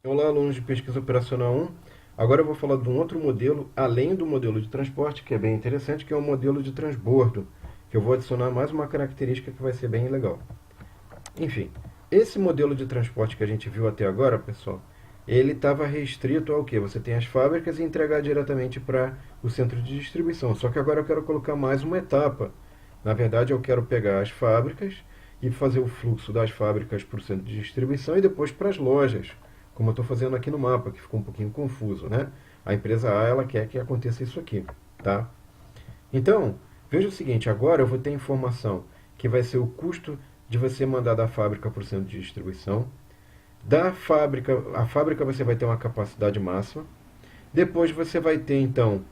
Olá, alunos de Pesquisa Operacional 1. Agora eu vou falar de um outro modelo, além do modelo de transporte, que é bem interessante, que é o modelo de transbordo, que eu vou adicionar mais uma característica que vai ser bem legal. Enfim, esse modelo de transporte que a gente viu até agora, pessoal, ele estava restrito ao quê? Você tem as fábricas e entregar diretamente para o centro de distribuição. Só que agora eu quero colocar mais uma etapa. Na verdade, eu quero pegar as fábricas e fazer o fluxo das fábricas para o centro de distribuição e depois para as lojas, como eu estou fazendo aqui no mapa, que ficou um pouquinho confuso, né? A empresa A, ela quer que aconteça isso aqui, tá? Então, veja o seguinte, agora eu vou ter informação que vai ser o custo de você mandar da fábrica para o centro de distribuição. Da fábrica, a fábrica você vai ter uma capacidade máxima. Depois você vai ter, então,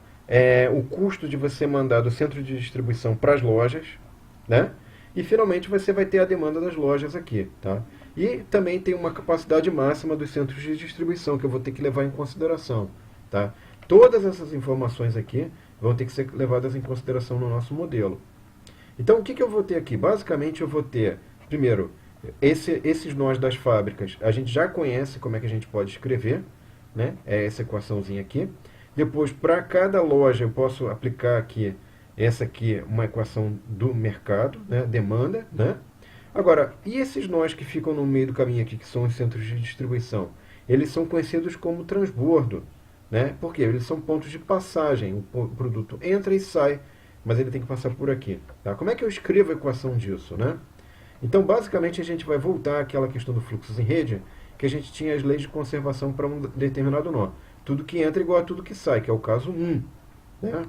o custo de você mandar do centro de distribuição para as lojas, né? E finalmente você vai ter a demanda das lojas aqui, tá? E também tem uma capacidade máxima dos centros de distribuição que eu vou ter que levar em consideração, tá? Todas essas informações aqui vão ter que ser levadas em consideração no nosso modelo. Então, o que eu vou ter aqui? Basicamente, eu vou ter, primeiro, esses nós das fábricas, a gente já conhece como é que a gente pode escrever, né? É essa equaçãozinha aqui. Depois, para cada loja, eu posso aplicar aqui, essa aqui, uma equação do mercado, né? Demanda, né? Agora, e esses nós que ficam no meio do caminho aqui, que são os centros de distribuição? Eles são conhecidos como transbordo, né? Porque eles são pontos de passagem. O produto entra e sai, mas ele tem que passar por aqui. Tá? Como é que eu escrevo a equação disso, né? Então, basicamente, a gente vai voltar àquela questão do fluxo em rede, que a gente tinha as leis de conservação para um determinado nó. Tudo que entra é igual a tudo que sai, que é o caso 1. Né?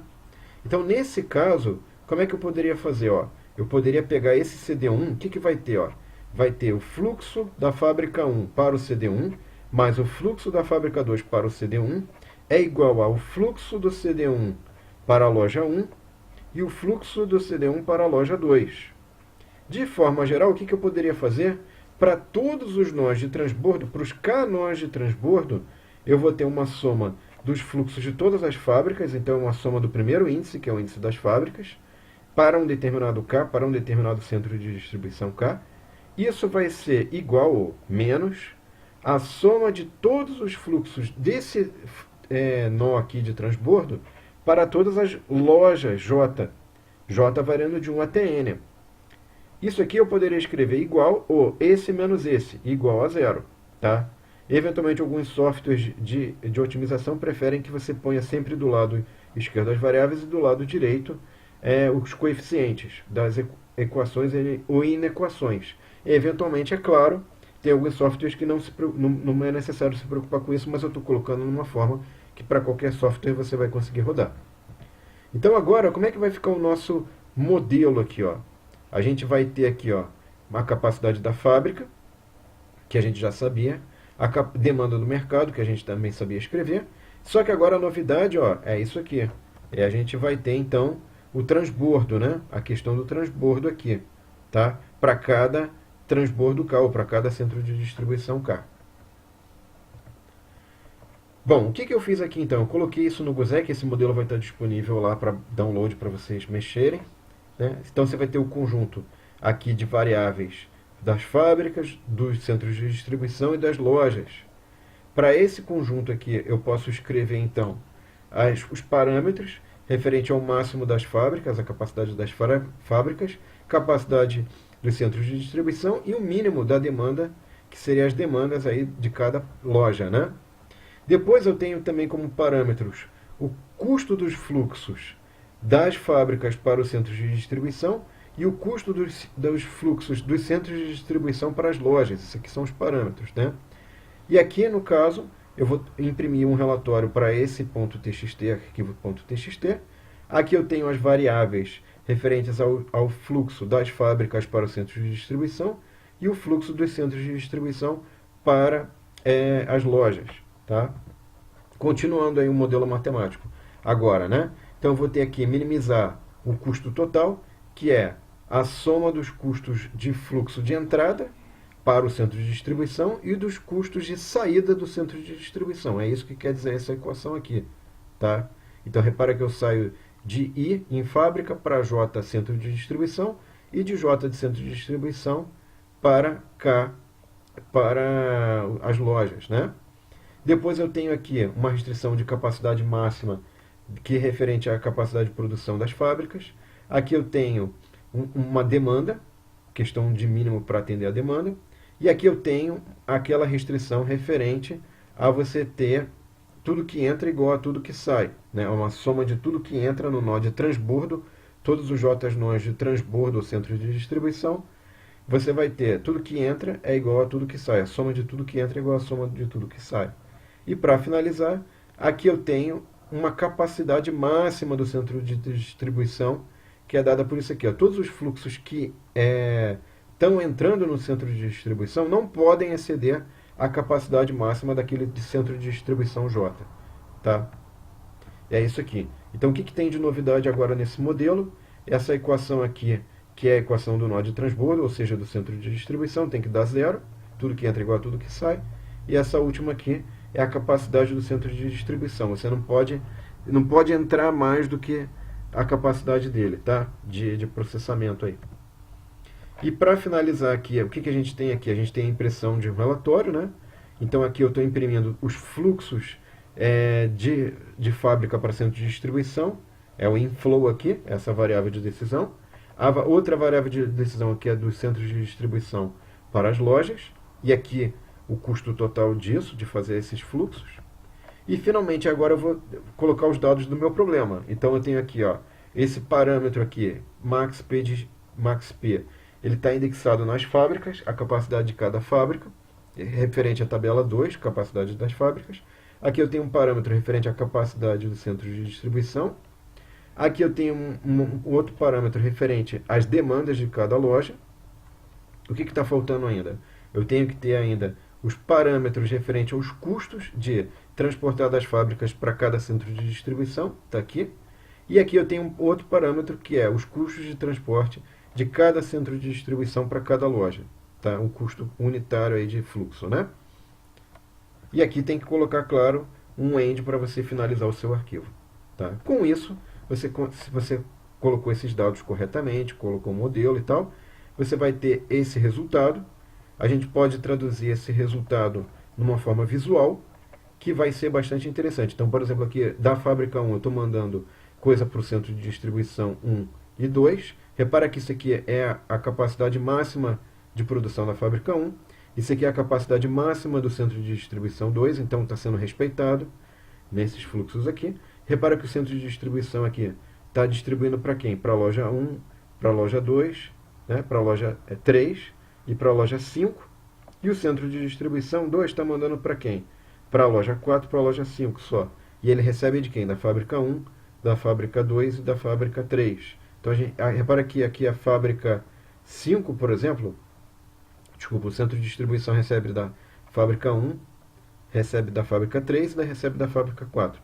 Então, nesse caso, como é que eu poderia fazer? Ó? Eu poderia pegar esse CD1, o que vai ter? Ó? Vai ter o fluxo da fábrica 1 para o CD1, mais o fluxo da fábrica 2 para o CD1, é igual ao fluxo do CD1 para a loja 1 e o fluxo do CD1 para a loja 2. De forma geral, o que eu poderia fazer? Para todos os nós de transbordo, para os K nós de transbordo, eu vou ter uma soma dos fluxos de todas as fábricas, então uma soma do primeiro índice, que é o índice das fábricas, para um determinado K, para um determinado centro de distribuição K. Isso vai ser igual ou menos a soma de todos os fluxos desse nó aqui de transbordo para todas as lojas J. J variando de 1 até N. Isso aqui eu poderia escrever igual ou esse menos esse, igual a zero. Tá? Eventualmente, alguns softwares de otimização preferem que você ponha sempre do lado esquerdo as variáveis e do lado direito os coeficientes das equações ou inequações. E, eventualmente, é claro, tem alguns softwares que não é necessário se preocupar com isso, mas eu estou colocando numa forma que para qualquer software você vai conseguir rodar. Então agora, como é que vai ficar o nosso modelo aqui? Ó? A gente vai ter aqui ó, uma capacidade da fábrica, que a gente já sabia, a demanda do mercado, que a gente também sabia escrever, só que agora a novidade ó, é isso aqui. A gente vai ter então o transbordo, né? A questão do transbordo aqui, tá? Para cada transbordo K, ou para cada centro de distribuição K. Bom, o que eu fiz aqui então? Eu coloquei isso no GUSEC, esse modelo vai estar disponível lá para download para vocês mexerem. Né? Então você vai ter o conjunto aqui de variáveis das fábricas, dos centros de distribuição e das lojas. Para esse conjunto aqui eu posso escrever então os parâmetros referente ao máximo das fábricas, a capacidade das fábricas, capacidade dos centros de distribuição e o mínimo da demanda, que seriam as demandas aí de cada loja, né? Depois eu tenho também como parâmetros o custo dos fluxos das fábricas para os centros de distribuição e o custo dos fluxos dos centros de distribuição para as lojas. Esses aqui são os parâmetros. Né? E aqui, no caso, eu vou imprimir um relatório para esse ponto .txt, arquivo .txt. Aqui eu tenho as variáveis referentes ao fluxo das fábricas para os centros de distribuição e o fluxo dos centros de distribuição para as lojas. Tá? Continuando aí o modelo matemático. Agora, né? Então eu vou ter aqui minimizar o custo total, que é a soma dos custos de fluxo de entrada para o centro de distribuição e dos custos de saída do centro de distribuição. É isso que quer dizer essa equação aqui. Tá? Então repara que eu saio de I em fábrica para J centro de distribuição e de J de centro de distribuição para K para as lojas. Né? Depois eu tenho aqui uma restrição de capacidade máxima, que é referente à capacidade de produção das fábricas. Aqui eu tenho uma demanda, questão de mínimo para atender a demanda. E aqui eu tenho aquela restrição referente a você ter tudo que entra igual a tudo que sai, né? Uma soma de tudo que entra no nó de transbordo, todos os nós de transbordo ou centro de distribuição, você vai ter tudo que entra é igual a tudo que sai. A soma de tudo que entra é igual a soma de tudo que sai. E para finalizar, aqui eu tenho uma capacidade máxima do centro de distribuição, que é dada por isso aqui. Ó. Todos os fluxos que estão entrando no centro de distribuição não podem exceder a capacidade máxima daquele de centro de distribuição J. Tá? É isso aqui. Então, o que tem de novidade agora nesse modelo? Essa equação aqui, que é a equação do nó de transbordo, ou seja, do centro de distribuição, tem que dar zero. Tudo que entra é igual a tudo que sai. E essa última aqui é a capacidade do centro de distribuição. Você não pode entrar mais do que a capacidade dele, tá? De processamento aí. E para finalizar aqui, o que a gente tem aqui? A gente tem a impressão de um relatório, né? Então aqui eu estou imprimindo os fluxos de fábrica para centro de distribuição. É o inflow aqui, essa variável de decisão. A outra variável de decisão aqui é dos centros de distribuição para as lojas. E aqui o custo total disso, de fazer esses fluxos. E finalmente agora eu vou colocar os dados do meu problema. Então eu tenho aqui, ó, esse parâmetro aqui, MaxP, ele está indexado nas fábricas, a capacidade de cada fábrica, referente à tabela 2, capacidade das fábricas. Aqui eu tenho um parâmetro referente à capacidade do centro de distribuição. Aqui eu tenho um outro parâmetro referente às demandas de cada loja. O que está faltando ainda? Eu tenho que ter ainda os parâmetros referentes aos custos de transportar das fábricas para cada centro de distribuição, está aqui. E aqui eu tenho outro parâmetro que é os custos de transporte de cada centro de distribuição para cada loja. Tá? Um custo unitário aí de fluxo, né? E aqui tem que colocar, claro, um end para você finalizar o seu arquivo. Tá? Com isso, se você colocou esses dados corretamente, colocou o modelo e tal, você vai ter esse resultado. A gente pode traduzir esse resultado numa forma visual, que vai ser bastante interessante. Então, por exemplo, aqui da fábrica 1 eu estou mandando coisa para o centro de distribuição 1 e 2. Repara que isso aqui é a capacidade máxima de produção da fábrica 1. Isso aqui é a capacidade máxima do centro de distribuição 2, então está sendo respeitado nesses fluxos aqui. Repara que o centro de distribuição aqui está distribuindo para quem? Para a loja 1, para a loja 2, né? Para a loja 3 e para a loja 5. E o centro de distribuição 2 está mandando para quem? Para a loja 4, para a loja 5 só. E ele recebe de quem? Da fábrica 1, da fábrica 2 e da fábrica 3. Então, repara que aqui a fábrica 5, por exemplo, desculpa, o centro de distribuição recebe da fábrica 1, recebe da fábrica 3 e recebe da fábrica 4.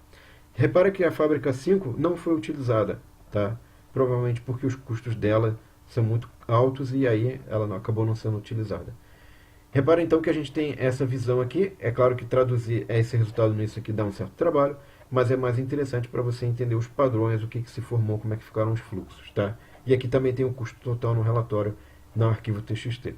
Repara que a fábrica 5 não foi utilizada, tá? Provavelmente porque os custos dela são muito altos e aí ela acabou não sendo utilizada. Repara então que a gente tem essa visão aqui. É claro que traduzir esse resultado nisso aqui dá um certo trabalho, mas é mais interessante para você entender os padrões, o que se formou, como é que ficaram os fluxos, tá? E aqui também tem o custo total no relatório, no arquivo TXT.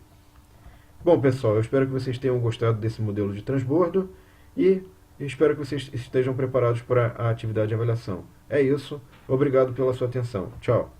Bom, pessoal, eu espero que vocês tenham gostado desse modelo de transbordo e espero que vocês estejam preparados para a atividade de avaliação. É isso, obrigado pela sua atenção. Tchau.